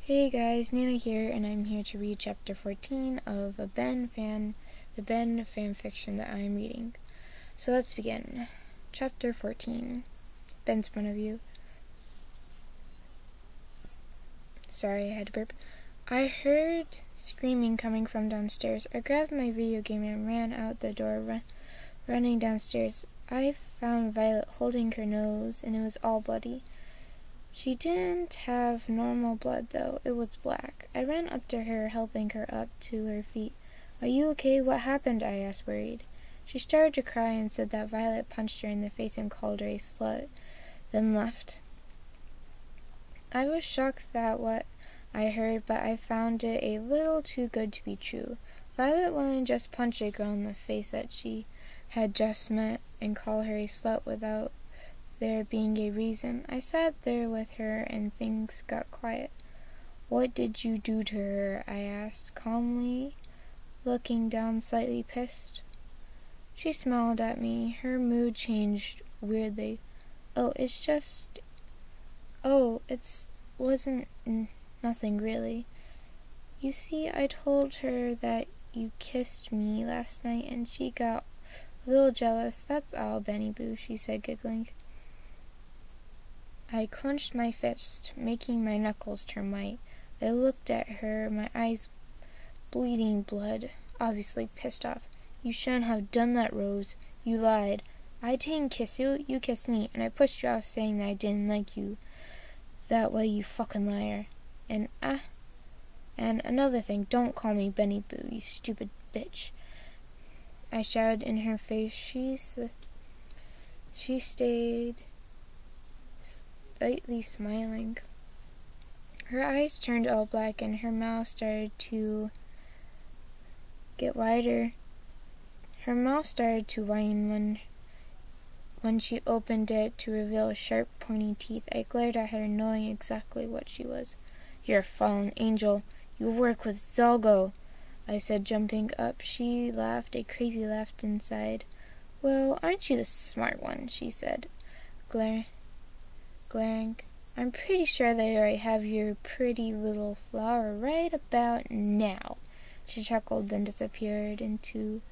Hey guys, Nina here, and I'm here to read chapter 14 of the Ben fanfiction that I'm reading. So let's begin. Chapter 14. Ben's point of view. Sorry, I had to burp. I heard screaming coming from downstairs. I grabbed my video game and ran out the door, running downstairs. I found Violet holding her nose, and it was all bloody. She didn't have normal blood, though. It was black. I ran up to her, helping her up to her feet. "Are you okay? What happened?" I asked, worried. She started to cry and said that Violet punched her in the face and called her a slut, then left. I was shocked at what I heard, but I found it a little too good to be true. Violet wouldn't just punch a girl in the face that she had just met and call her a slut without there being a reason. I sat there with her and things got quiet. "What did you do to her?" I asked calmly, looking down slightly pissed. She smiled at me. Her mood changed weirdly. Wasn't nothing really. You see, I told her that you kissed me last night and she got a little jealous. That's all, Benny Boo," she said, giggling. I clenched my fist, making my knuckles turn white. I looked at her, my eyes bleeding blood, obviously pissed off. "You shouldn't have done that, Rose. You lied. I didn't kiss you. You kissed me, and I pushed you off saying that I didn't like you that way, you fucking liar. And another thing, don't call me Benny Boo, you stupid bitch," I shouted in her face. She stayed slightly smiling. Her eyes turned all black and her mouth started to get wider. Her mouth started to widen when she opened it to reveal sharp, pointy teeth. I glared at her, knowing exactly what she was. "You're a fallen angel. You work with Zalgo," I said, jumping up. She laughed, a crazy laugh inside. "Well, aren't you the smart one?" she said, glaring. "I'm pretty sure that I have your pretty little flower right about now." She chuckled, then disappeared into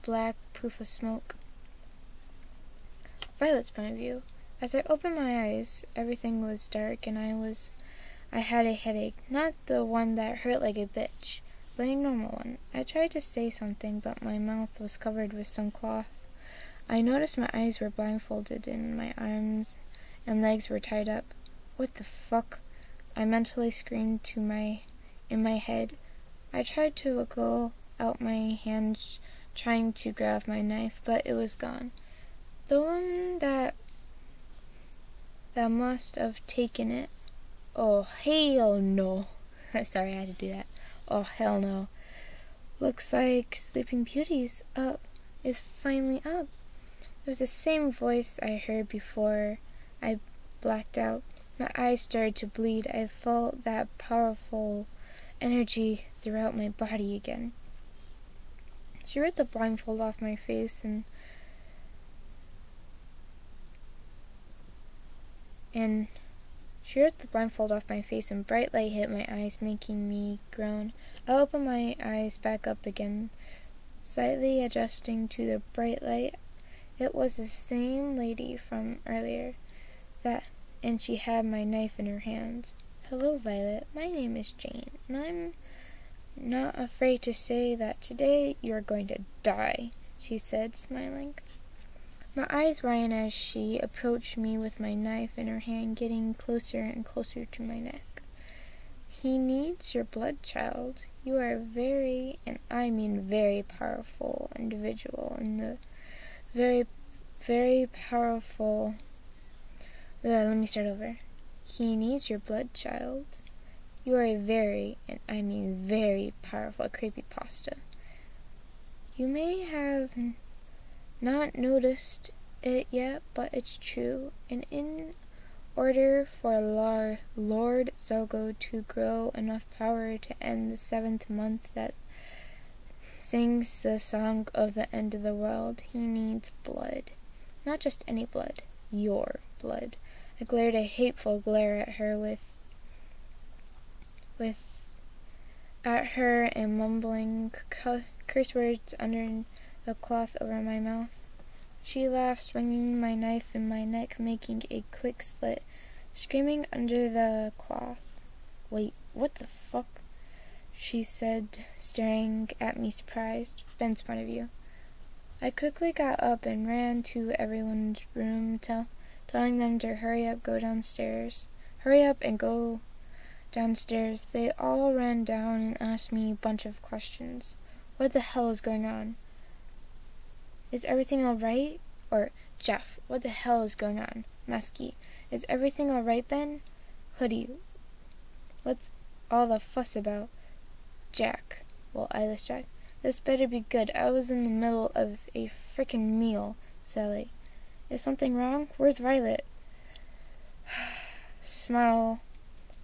black poof of smoke. Violet's point of view. As I opened my eyes, everything was dark and I had a headache. Not the one that hurt like a bitch, but a normal one. I tried to say something, but my mouth was covered with some cloth. I noticed my eyes were blindfolded and my arms and legs were tied up. "What the fuck?" I mentally screamed in my head. I tried to wiggle out my hands, trying to grab my knife, but it was gone. The one that must have taken it. Oh, hell no. Sorry, I had to do that. Oh, hell no. Looks like Sleeping Beauty's is finally up. It was the same voice I heard before I blacked out. My eyes started to bleed. I felt that powerful energy throughout my body again. She ripped the blindfold off my face and bright light hit my eyes, making me groan. I opened my eyes back up again, slightly adjusting to the bright light. It was the same lady from earlier, and she had my knife in her hands. "Hello, Violet. My name is Jane, and I'm not afraid to say that today you are going to die," she said, smiling. My eyes widened as she approached me with my knife in her hand, getting closer and closer to my neck. "He needs your blood, child. You are a very, and I mean very powerful individual, and the very, very powerful..." Let me start over. "He needs your blood, child. You are a very, and I mean very powerful creepypasta. You may have not noticed it yet, but it's true. And in order for Lord Zalgo to grow enough power to end the 7th month that sings the song of the end of the world, he needs blood. Not just any blood, your blood." I glared a hateful glare at her with at her and mumbling curse words under the cloth over my mouth. She laughed, swinging my knife in my neck, making a quick slit, screaming under the cloth. "Wait, what the fuck?" she said, staring at me surprised. Ben's point of view. I quickly got up and ran to everyone's room, telling them to hurry up, go downstairs. Hurry up and go downstairs. They all ran down and asked me a bunch of questions. What the hell is going on? Is everything alright? Or, Jeff, what the hell is going on? Muskie, is everything alright, Ben? Hoodie, what's all the fuss about? Jack, well, eyeless Jack, this better be good. I was in the middle of a frickin' meal. Sally, is something wrong? Where's Violet? Smile.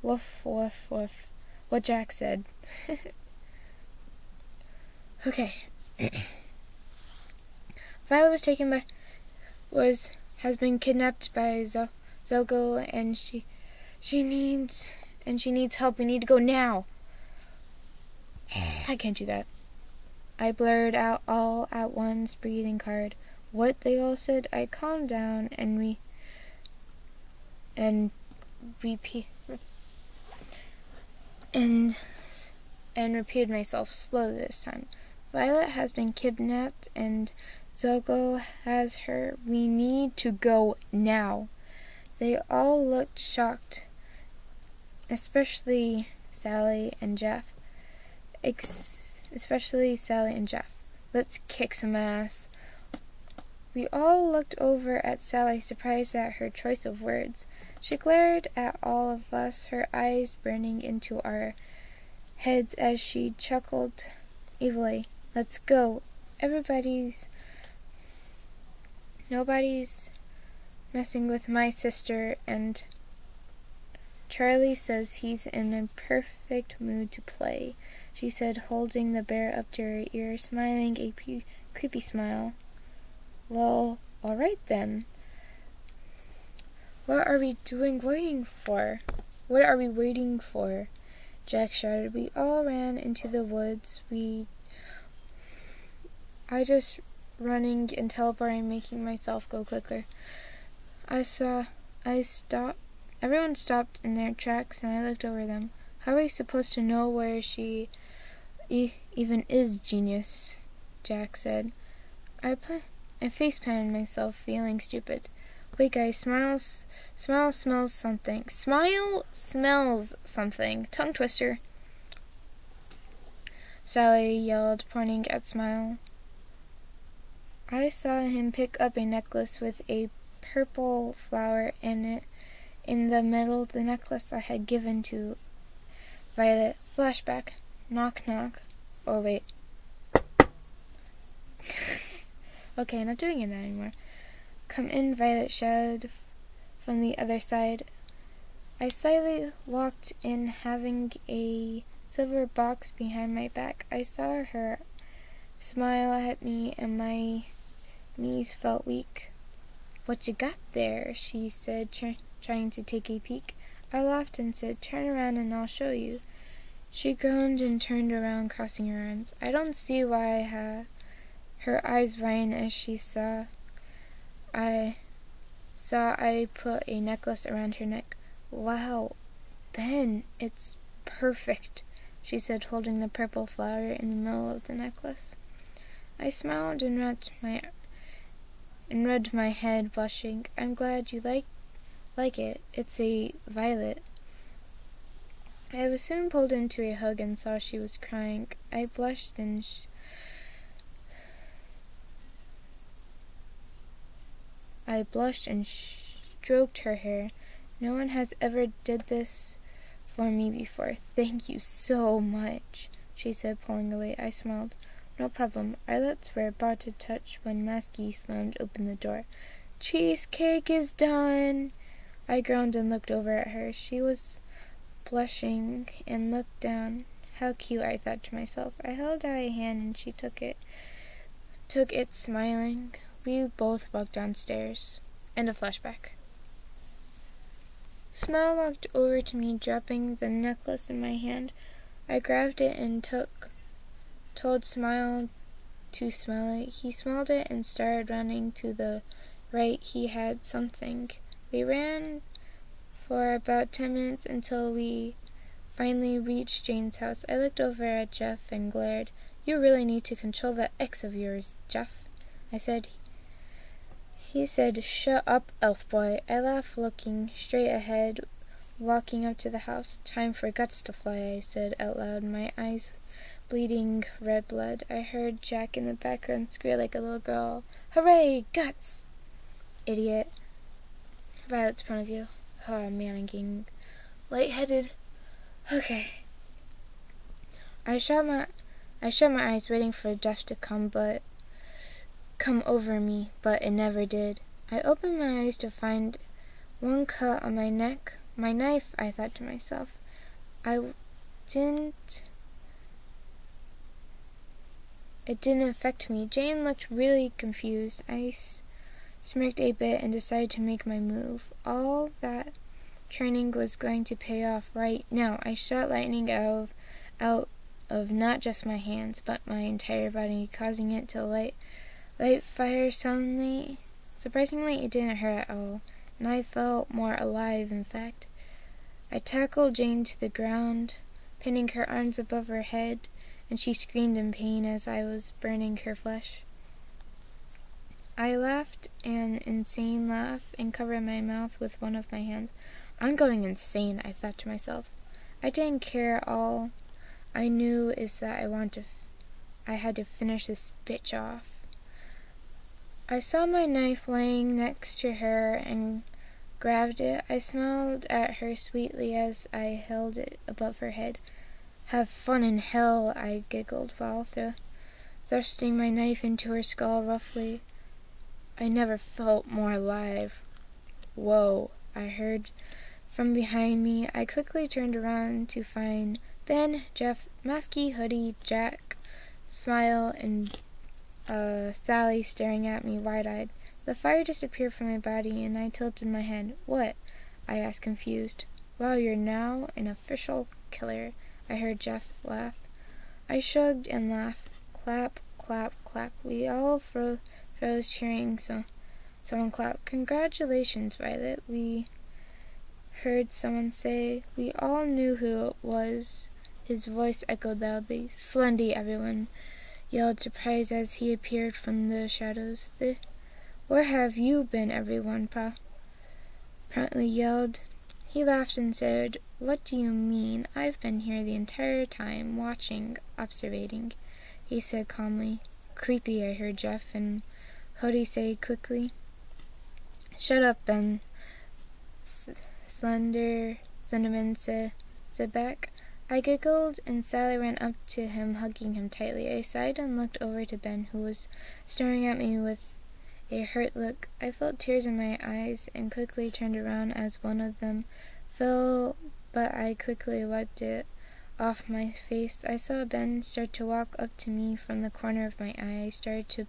Woof, woof, woof. What Jack said. Okay. Violet has been kidnapped by Zogo, and she needs help. We need to go now. I can't do that. I blurred out all at once, breathing hard. What they all said. I calmed down and repeated myself slowly this time. Violet has been kidnapped and Zogo has her. We need to go now. They all looked shocked, especially Sally and Jeff. Let's kick some ass. We all looked over at Sally, surprised at her choice of words. She glared at all of us, her eyes burning into our heads as she chuckled evilly. Let's go. Nobody's messing with my sister, and Charlie says he's in a perfect mood to play, she said, holding the bear up to her ear, smiling a creepy smile. Well, all right then. What are we waiting for? Jack shouted. We all ran into the woods. I just running and teleporting, making myself go quicker. Everyone stopped in their tracks, and I looked over them. How are we supposed to know where she even is, genius? Jack said. I face-palmed myself, feeling stupid. Wait, guys, Smile smells something. Smile smells something. Tongue twister. Sally yelled, pointing at Smile. I saw him pick up a necklace with a purple flower in it. In the middle of the necklace I had given to Violet. Flashback. Knock, knock. Oh, wait. Okay, not doing it anymore. Come in, Violet shouted from the other side. I slyly walked in, having a silver box behind my back. I saw her smile at me, and my knees felt weak. What you got there? She said, trying to take a peek. I laughed and said, turn around and I'll show you. She groaned and turned around, crossing her arms. I don't see why her eyes brightened as she saw I put a necklace around her neck. Wow, Ben, it's perfect, she said, holding the purple flower in the middle of the necklace. I smiled and rubbed my head, blushing. I'm glad you like it. It's a violet. I was soon pulled into a hug and saw she was crying. I blushed and stroked her hair. No one has ever did this for me before. Thank you so much, she said, pulling away. I smiled. No problem. Our lips were about to touch when Muskie slammed open the door. Cheesecake is done! I groaned and looked over at her. She was blushing and looked down. How cute, I thought to myself. I held out a hand and she took it, smiling. We both walked downstairs. End of flashback. Smile walked over to me, dropping the necklace in my hand. I grabbed it and told Smile to smell it. He smelled it and started running to the right. He had something. We ran for about 10 minutes until we finally reached Jane's house. I looked over at Jeff and glared. "You really need to control that ex of yours, Jeff," I said. He said, "Shut up, elf boy." I laughed, looking straight ahead, walking up to the house. "Time for guts to fly," I said out loud, my eyes bleeding red blood. I heard Jack in the background squeal like a little girl. "Hooray, guts!" Idiot. Violet's point of view. Oh man, I'm getting lightheaded. Okay. I shut my eyes, waiting for death to come over me, but it never did. I opened my eyes to find one cut on my neck. My knife, I thought to myself. It didn't affect me. Jane looked really confused. I smirked a bit and decided to make my move. All that training was going to pay off right now. I shot lightning out of not just my hands, but my entire body, causing it to light fire suddenly. Surprisingly, it didn't hurt at all, and I felt more alive, in fact. I tackled Jane to the ground, pinning her arms above her head, and she screamed in pain as I was burning her flesh. I laughed an insane laugh and covered my mouth with one of my hands. I'm going insane, I thought to myself. I didn't care. All I knew is that I had to finish this bitch off. I saw my knife laying next to her and grabbed it. I smiled at her sweetly as I held it above her head. "Have fun in hell," I giggled while thrusting my knife into her skull roughly. I never felt more alive. "Whoa," I heard from behind me. I quickly turned around to find Ben, Jeff, Musky, Hoodie, Jack, Smile, and Sally staring at me wide-eyed. The fire disappeared from my body, and I tilted my head. "What?" I asked, confused. "Well, you're now an official killer," I heard Jeff laugh. I shrugged and laughed. Clap, clap, clap. We all froze cheering, so someone clapped. "Congratulations, Violet," we heard someone say. We all knew who it was. His voice echoed loudly. "Slendy," everyone yelled, surprised as he appeared from the shadows. "Where have you been?" everyone promptly yelled. He laughed and said, "What do you mean? I've been here the entire time, watching, observing," he said calmly. "Creepy," I heard Jeff and Hoodie say quickly. "Shut up, Ben," Slenderman said back. I giggled, and Sally ran up to him, hugging him tightly. I sighed and looked over to Ben, who was staring at me with a hurt look. I felt tears in my eyes and quickly turned around as one of them fell, but I quickly wiped it off my face. I saw Ben start to walk up to me from the corner of my eye. I started to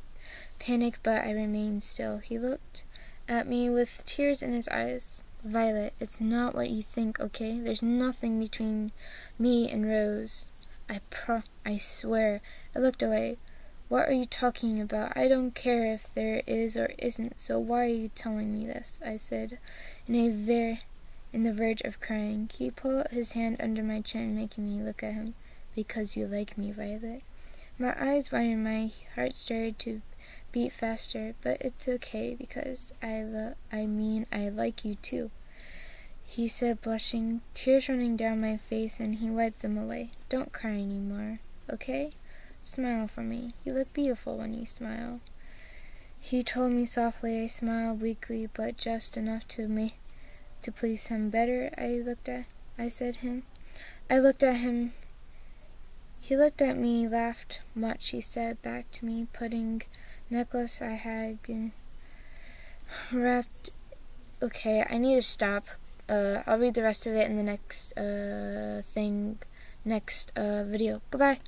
panic, but I remained still. He looked at me with tears in his eyes. "Violet, it's not what you think, okay? There's nothing between me and Rose. I swear." I looked away. "What are you talking about? I don't care if there is or isn't, so why are you telling me this?" I said, in the verge of crying. He pulled his hand under my chin, making me look at him. "Because you like me, Violet." My eyes widened, my heart started to beat faster, but it's okay because I like you too, he said, blushing, tears running down my face, and he wiped them away. "Don't cry anymore, okay? Smile for me. You look beautiful when you smile," he told me softly. I smiled weakly, but just enough to please him better. I looked at him. He looked at me, laughed much, he said back to me, putting necklace I had wrapped. Okay, I need to stop. I'll read the rest of it in the next video. Goodbye.